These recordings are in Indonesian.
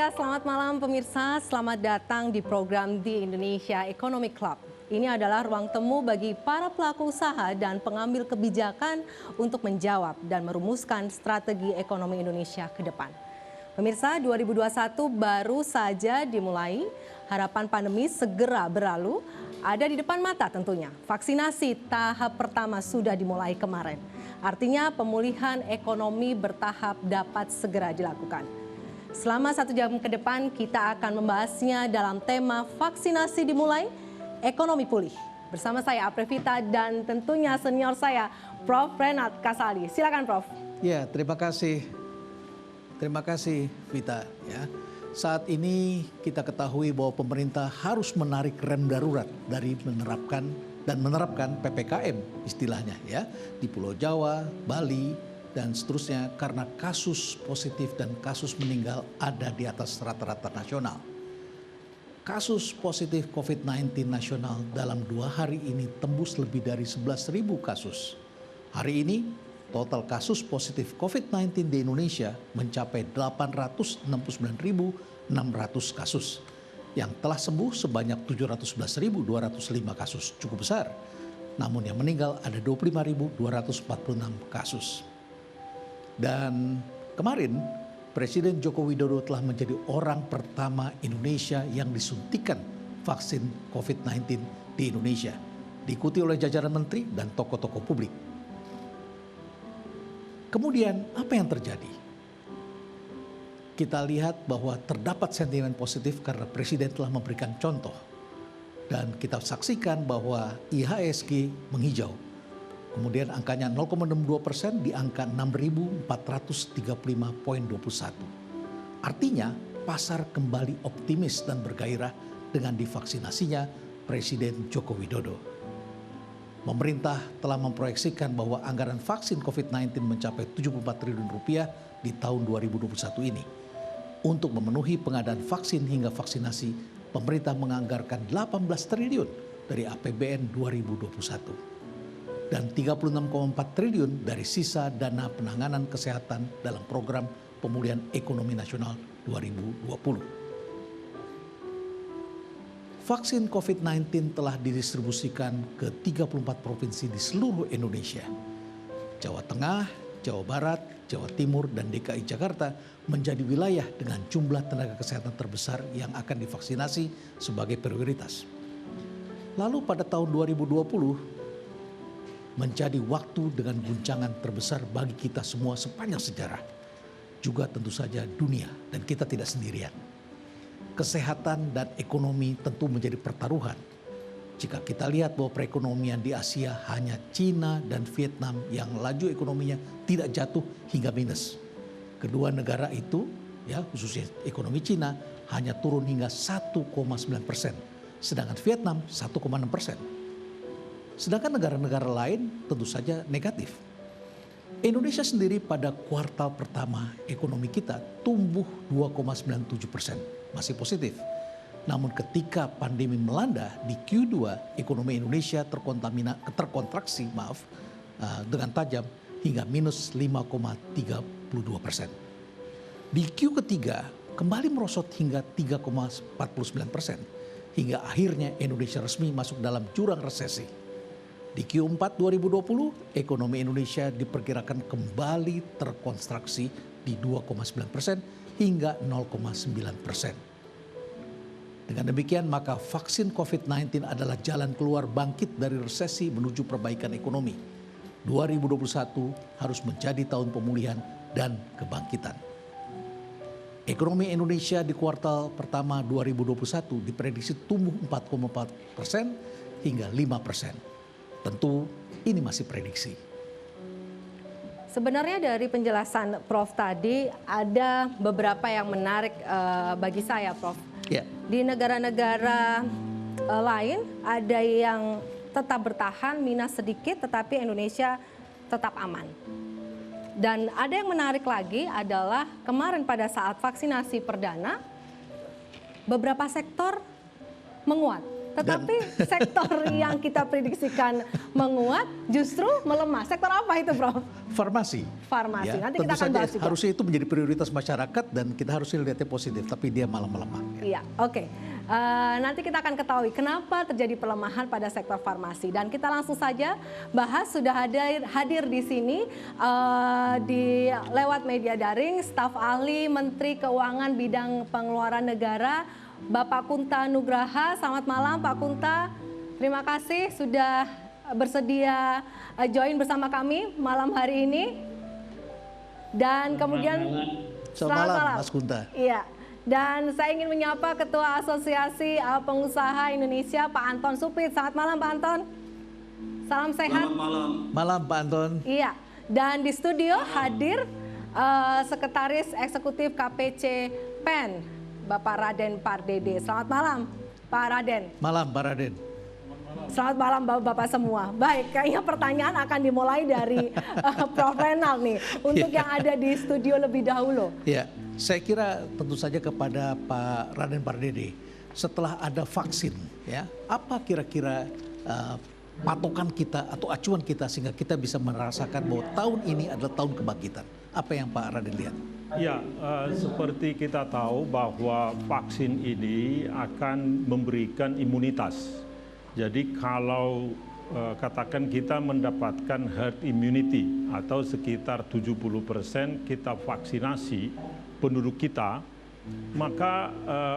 Ya, selamat malam pemirsa. Selamat datang di program The Indonesia Economic Club. Ini adalah ruang temu bagi para pelaku usaha dan pengambil kebijakan untuk menjawab dan merumuskan strategi ekonomi Indonesia ke depan. Pemirsa, 2021 baru saja dimulai. Harapan pandemi segera berlalu. Ada di depan mata tentunya. Vaksinasi tahap pertama sudah dimulai kemarin. Artinya pemulihan ekonomi bertahap dapat segera dilakukan. Selama 1 jam ke depan kita akan membahasnya dalam tema vaksinasi dimulai, ekonomi pulih. Bersama saya Aprevita dan tentunya senior saya Prof. Renat Kasali. Silakan Prof. Ya, terima kasih. Terima kasih Vita. Ya. Saat ini kita ketahui bahwa pemerintah harus menarik rem darurat dari menerapkan PPKM istilahnya ya di Pulau Jawa, Bali, dan seterusnya karena kasus positif dan kasus meninggal ada di atas rata-rata nasional. Kasus positif COVID-19 nasional dalam 2 hari ini tembus lebih dari 11.000 kasus. Hari ini total kasus positif COVID-19 di Indonesia mencapai 869.600 kasus. Yang telah sembuh sebanyak 711.205 kasus, cukup besar. Namun yang meninggal ada 25.246 kasus. Dan kemarin Presiden Joko Widodo telah menjadi orang pertama Indonesia yang disuntikan vaksin COVID-19 di Indonesia. Diikuti oleh jajaran menteri dan tokoh-tokoh publik. Kemudian apa yang terjadi? Kita lihat bahwa terdapat sentimen positif karena Presiden telah memberikan contoh. Dan kita saksikan bahwa IHSG menghijau. Kemudian angkanya 0,62% di angka 6.435,21. Artinya pasar kembali optimis dan bergairah dengan divaksinasinya Presiden Joko Widodo. Pemerintah telah memproyeksikan bahwa anggaran vaksin COVID-19 mencapai 74 triliun rupiah di tahun 2021 ini. Untuk memenuhi pengadaan vaksin hingga vaksinasi, pemerintah menganggarkan 18 triliun dari APBN 2021. Dan 36,4 triliun dari sisa dana penanganan kesehatan dalam program pemulihan ekonomi nasional 2020. Vaksin COVID-19 telah didistribusikan ke 34 provinsi di seluruh Indonesia. Jawa Tengah, Jawa Barat, Jawa Timur, dan DKI Jakarta menjadi wilayah dengan jumlah tenaga kesehatan terbesar yang akan divaksinasi sebagai prioritas. Lalu pada tahun 2020, menjadi waktu dengan guncangan terbesar bagi kita semua sepanjang sejarah. Juga tentu saja dunia dan kita tidak sendirian. Kesehatan dan ekonomi tentu menjadi pertaruhan. Jika kita lihat bahwa perekonomian di Asia hanya Cina dan Vietnam yang laju ekonominya tidak jatuh hingga minus. Kedua negara itu, ya khususnya ekonomi Cina, hanya turun hingga 1,9%. Sedangkan Vietnam 1,6%. Sedangkan negara-negara lain tentu saja negatif. Indonesia sendiri pada kuartal pertama ekonomi kita tumbuh 2,97%, masih positif. Namun ketika pandemi melanda di Q2, ekonomi Indonesia terkontraksi dengan tajam hingga minus 5,32%. Di Q ketiga kembali merosot hingga 3,49%, hingga akhirnya Indonesia resmi masuk dalam jurang resesi. Di Q4 2020, ekonomi Indonesia diperkirakan kembali terkontraksi di 2,9% hingga 0,9%. Dengan demikian, maka vaksin COVID-19 adalah jalan keluar bangkit dari resesi menuju perbaikan ekonomi. 2021 harus menjadi tahun pemulihan dan kebangkitan. Ekonomi Indonesia di kuartal pertama 2021 diprediksi tumbuh 4,4% hingga 5%. Tentu ini masih prediksi. Sebenarnya dari penjelasan Prof tadi ada beberapa yang menarik bagi saya Prof. Ya. Di negara-negara lain ada yang tetap bertahan minus sedikit tetapi Indonesia tetap aman. Dan ada yang menarik lagi adalah kemarin pada saat vaksinasi perdana beberapa sektor menguat. Tetapi sektor yang kita prediksikan menguat justru melemah. Sektor apa itu, Prof? Farmasi. Farmasi. Ya, Nanti kita tentu akan saja bahas juga. harusnya itu menjadi prioritas masyarakat dan kita harusnya lihatnya positif, tapi dia malah melemah. Iya, oke. Nanti kita akan ketahui kenapa terjadi pelemahan pada sektor farmasi. Dan kita langsung saja bahas, sudah hadir di sini lewat media daring, staf ahli Menteri Keuangan bidang pengeluaran negara, Bapak Kunta Nugraha. Selamat malam Pak Kunta, terima kasih sudah bersedia join bersama kami malam hari ini. Dan kemudian Selamat malam Mas Kunta. Iya. Dan saya ingin menyapa Ketua Asosiasi Pengusaha Indonesia, Pak Anton Supit. Selamat malam Pak Anton. Salam sehat. Selamat malam. Malam Pak Anton. Iya. Dan di studio hadir Sekretaris Eksekutif KPC PEN, Bapak Raden Pardede. Selamat malam Pak Raden. Malam Pak Raden. Selamat malam Bapak-Bapak semua. Baik, kayaknya pertanyaan akan dimulai dari Prof. Renal nih. Untuk yang ada di studio lebih dahulu. Ya, saya kira tentu saja kepada Pak Raden Pardede. Setelah ada vaksin, ya, apa kira-kira patokan kita atau acuan kita sehingga kita bisa merasakan bahwa tahun ini adalah tahun kebangkitan. Apa yang Pak Raden lihat? Ya, seperti kita tahu bahwa vaksin ini akan memberikan imunitas. Jadi kalau katakan kita mendapatkan herd immunity atau sekitar 70% kita vaksinasi penduduk kita, maka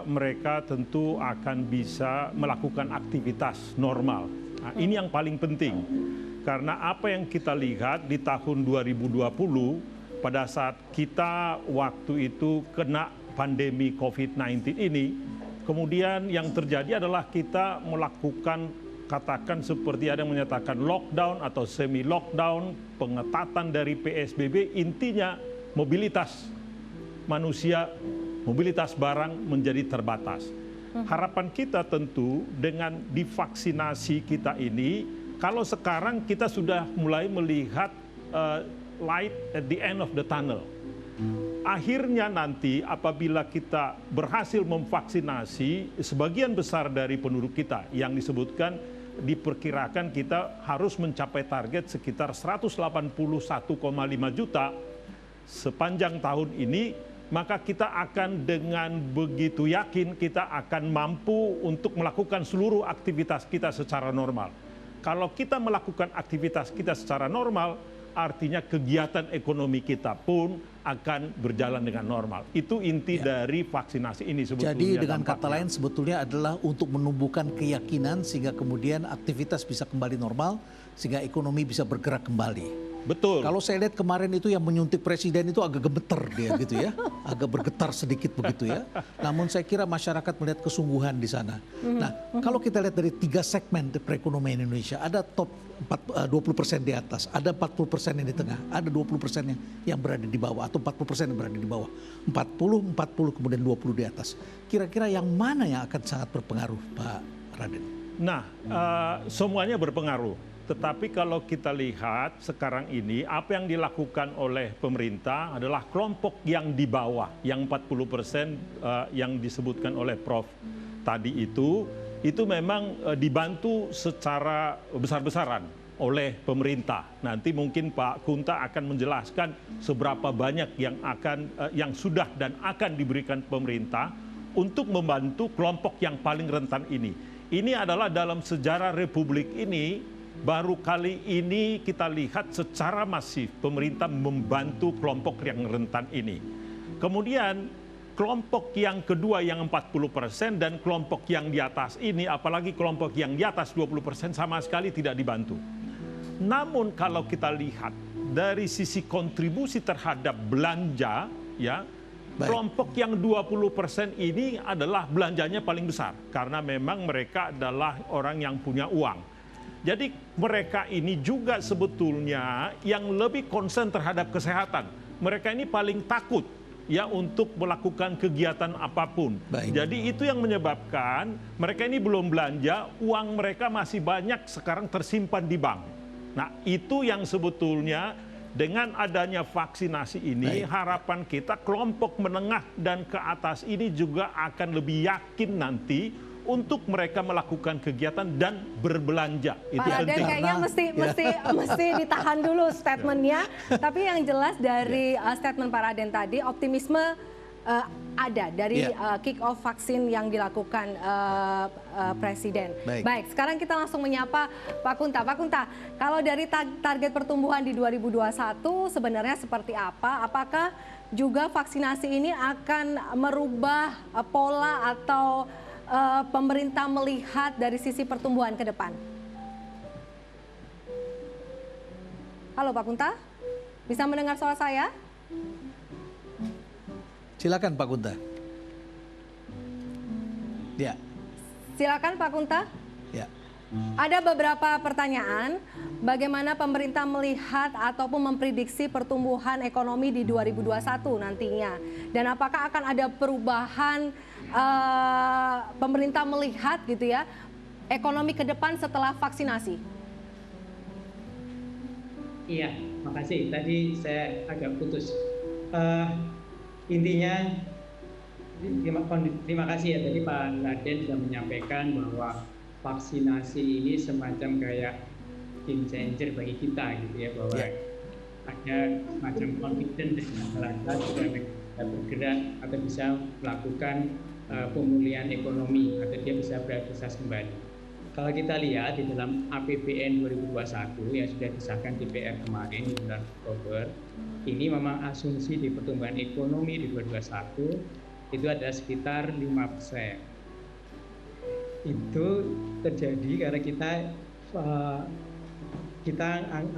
mereka tentu akan bisa melakukan aktivitas normal. Nah, ini yang paling penting. Karena apa yang kita lihat di tahun 2020 pada saat kita waktu itu kena pandemi COVID-19 ini, kemudian yang terjadi adalah kita melakukan, katakan seperti ada yang menyatakan lockdown atau semi lockdown, pengetatan dari PSBB, intinya mobilitas manusia, mobilitas barang menjadi terbatas. Harapan kita tentu dengan divaksinasi kita ini, kalau sekarang kita sudah mulai melihat light at the end of the tunnel. Akhirnya nanti apabila kita berhasil memvaksinasi sebagian besar dari penduduk kita yang disebutkan, diperkirakan kita harus mencapai target sekitar 181,5 juta sepanjang tahun ini, maka kita akan dengan begitu yakin kita akan mampu untuk melakukan seluruh aktivitas kita secara normal. Kalau kita melakukan aktivitas kita secara normal, artinya kegiatan ekonomi kita pun akan berjalan dengan normal. Itu inti dari vaksinasi ini sebetulnya. Jadi dengan kata lain sebetulnya adalah untuk menumbuhkan keyakinan sehingga kemudian aktivitas bisa kembali normal, sehingga ekonomi bisa bergerak kembali. Betul. Kalau saya lihat kemarin itu yang menyuntik presiden itu agak gemeter dia gitu ya, agak bergetar sedikit begitu ya. Namun saya kira masyarakat melihat kesungguhan di sana. Nah, kalau kita lihat dari 3 segmen perekonomian Indonesia, ada top 20% di atas, ada 40% yang di tengah, ada 20% yang berada di bawah atau 40% yang berada di bawah. 40 kemudian 20 di atas. Kira-kira yang mana yang akan sangat berpengaruh, Pak Raden? Nah, semuanya berpengaruh. Tetapi kalau kita lihat sekarang ini, apa yang dilakukan oleh pemerintah adalah kelompok yang di bawah, yang 40% yang disebutkan oleh Prof tadi itu memang dibantu secara besar-besaran oleh pemerintah. Nanti mungkin Pak Kunta akan menjelaskan seberapa banyak yang sudah dan akan diberikan pemerintah untuk membantu kelompok yang paling rentan ini. Ini adalah dalam sejarah Republik ini, baru kali ini kita lihat secara masif pemerintah membantu kelompok yang rentan ini. Kemudian kelompok yang kedua yang 40% dan kelompok yang di atas ini, apalagi kelompok yang di atas 20% sama sekali tidak dibantu. Namun kalau kita lihat dari sisi kontribusi terhadap belanja, ya, kelompok yang 20% ini adalah belanjanya paling besar karena memang mereka adalah orang yang punya uang. Jadi mereka ini juga sebetulnya yang lebih concern terhadap kesehatan. Mereka ini paling takut ya untuk melakukan kegiatan apapun. Baik. Jadi itu yang menyebabkan mereka ini belum belanja, uang mereka masih banyak sekarang tersimpan di bank. Nah, itu yang sebetulnya dengan adanya vaksinasi ini, harapan kita kelompok menengah dan ke atas ini juga akan lebih yakin nanti untuk mereka melakukan kegiatan dan berbelanja. Itu Pak Raden penting. kayaknya mesti ditahan dulu statementnya. Tapi yang jelas dari statement Pak Raden tadi, optimisme ada dari kick off vaksin yang dilakukan Presiden. Baik, sekarang kita langsung menyapa Pak Kunta. Pak Kunta, kalau dari target pertumbuhan di 2021 sebenarnya seperti apa? Apakah juga vaksinasi ini akan merubah pola atau pemerintah melihat dari sisi pertumbuhan ke depan? Halo Pak Kunta, bisa mendengar suara saya? Silakan Pak Kunta. Ya. Silakan Pak Kunta. Ya. Ada beberapa pertanyaan, bagaimana pemerintah melihat ataupun memprediksi pertumbuhan ekonomi di 2021 nantinya. Dan apakah akan ada perubahan pemerintah melihat gitu ya, ekonomi ke depan setelah vaksinasi? Iya, makasih. Tadi saya agak putus. Intinya, terima kasih ya tadi Pak Raden sudah menyampaikan bahwa vaksinasi ini semacam kayak game changer bagi kita gitu ya, bahwa ada semacam confidence dari masyarakat supaya bisa bergerak atau bisa melakukan pemulihan ekonomi atau dia bisa beraktivitas kembali. Kalau kita lihat di dalam APBN 2021 yang sudah disahkan DPR kemarin di bulan Oktober, ini memang asumsi di pertumbuhan ekonomi di 2021 itu ada sekitar 5%. Itu terjadi karena kita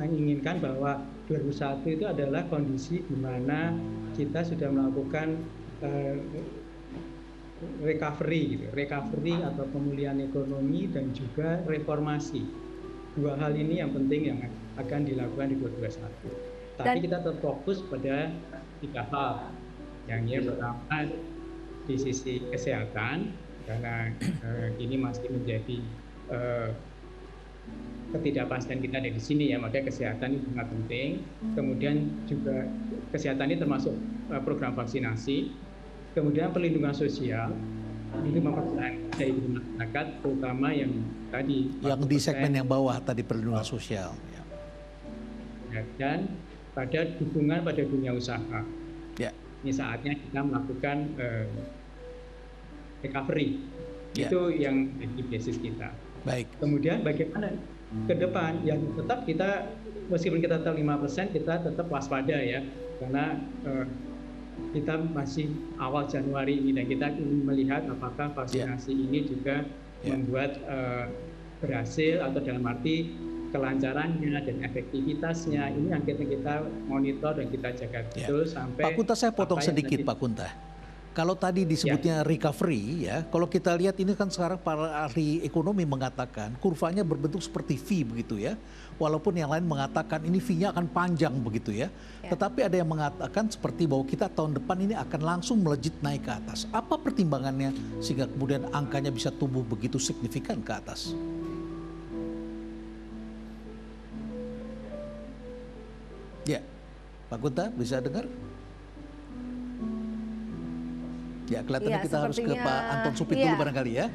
inginkan bahwa 2021 itu adalah kondisi di mana kita sudah melakukan recovery atau pemulihan ekonomi dan juga reformasi. Dua hal ini yang penting yang akan dilakukan di 2021. Tapi kita tetap fokus pada 3 hal. Yang pertama di sisi kesehatan, karena ini masih menjadi ketidakpastian kita dari sini ya, makanya kesehatan ini sangat penting. Kemudian juga kesehatan ini termasuk program vaksinasi. Kemudian perlindungan sosial, itu mempertahankan daya beli masyarakat, terutama yang tadi. Yang di segmen yang bawah tadi perlindungan sosial. Dan pada dukungan pada dunia usaha. Ya. Ini saatnya kita melakukan recovery. Itu yang jadi basis kita. Baik. Kemudian bagaimana ke depan? Ya tetap kita, meskipun kita tahu 5%, kita tetap waspada ya. Karena kita masih awal Januari ini dan kita ingin melihat apakah vaksinasi ini juga membuat berhasil atau dalam arti kelancarannya dan efektivitasnya. Ini yang kita monitor dan kita jaga betul sampai. Pak Kunta, saya potong sedikit Pak Kunta. Kalau tadi disebutnya recovery ya, kalau kita lihat ini kan sekarang para ahli ekonomi mengatakan kurvanya berbentuk seperti V begitu ya. Walaupun yang lain mengatakan ini V-nya akan panjang begitu ya. Tetapi ada yang mengatakan seperti bahwa kita tahun depan ini akan langsung melejit naik ke atas. Apa pertimbangannya sehingga kemudian angkanya bisa tumbuh begitu signifikan ke atas? Ya, Pak Kunta bisa dengar? Ya, kelihatannya kita harus ke Pak Anton Supit dulu barangkali ya.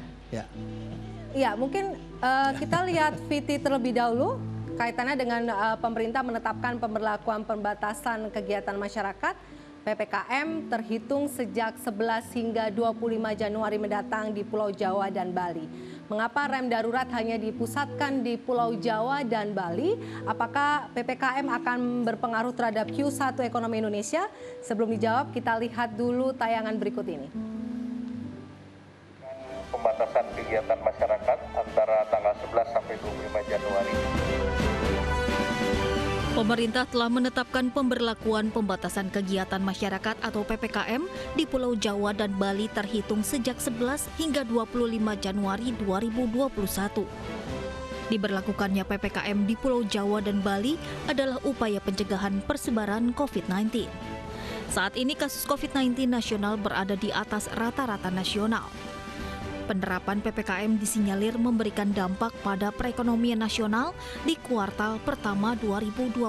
Iya, mungkin kita lihat VT terlebih dahulu kaitannya dengan pemerintah menetapkan pemberlakuan pembatasan kegiatan masyarakat PPKM terhitung sejak 11 hingga 25 Januari mendatang di Pulau Jawa dan Bali. Mengapa rem darurat hanya dipusatkan di Pulau Jawa dan Bali? Apakah PPKM akan berpengaruh terhadap Q1 ekonomi Indonesia? Sebelum dijawab, kita lihat dulu tayangan berikut ini. Pembatasan kegiatan masyarakat antara tanggal 11 sampai 25 Januari. Pemerintah telah menetapkan pemberlakuan pembatasan kegiatan masyarakat atau PPKM di Pulau Jawa dan Bali terhitung sejak 11 hingga 25 Januari 2021. Diberlakukannya PPKM di Pulau Jawa dan Bali adalah upaya pencegahan persebaran COVID-19. Saat ini kasus COVID-19 nasional berada di atas rata-rata nasional. Penerapan PPKM disinyalir memberikan dampak pada perekonomian nasional di kuartal pertama 2021.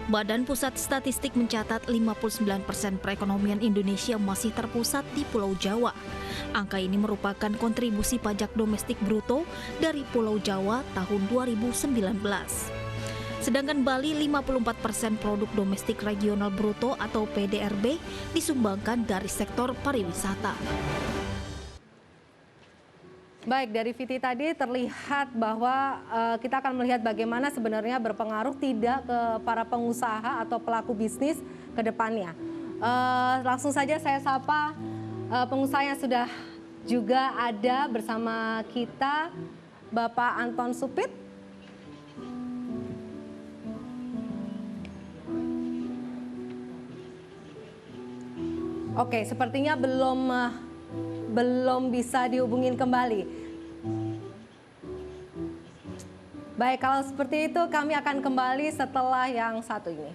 Badan Pusat Statistik mencatat 59% perekonomian Indonesia masih terpusat di Pulau Jawa. Angka ini merupakan kontribusi pajak domestik bruto dari Pulau Jawa tahun 2019. Sedangkan Bali 54% produk domestik regional bruto atau PDRB disumbangkan dari sektor pariwisata. Baik, dari Viti tadi terlihat bahwa kita akan melihat bagaimana sebenarnya berpengaruh tidak ke para pengusaha atau pelaku bisnis ke depannya. Langsung saja saya sapa pengusaha yang sudah juga ada bersama kita, Bapak Anton Supit. Oke, sepertinya belum bisa dihubungin kembali. Baik, kalau seperti itu kami akan kembali setelah yang satu ini.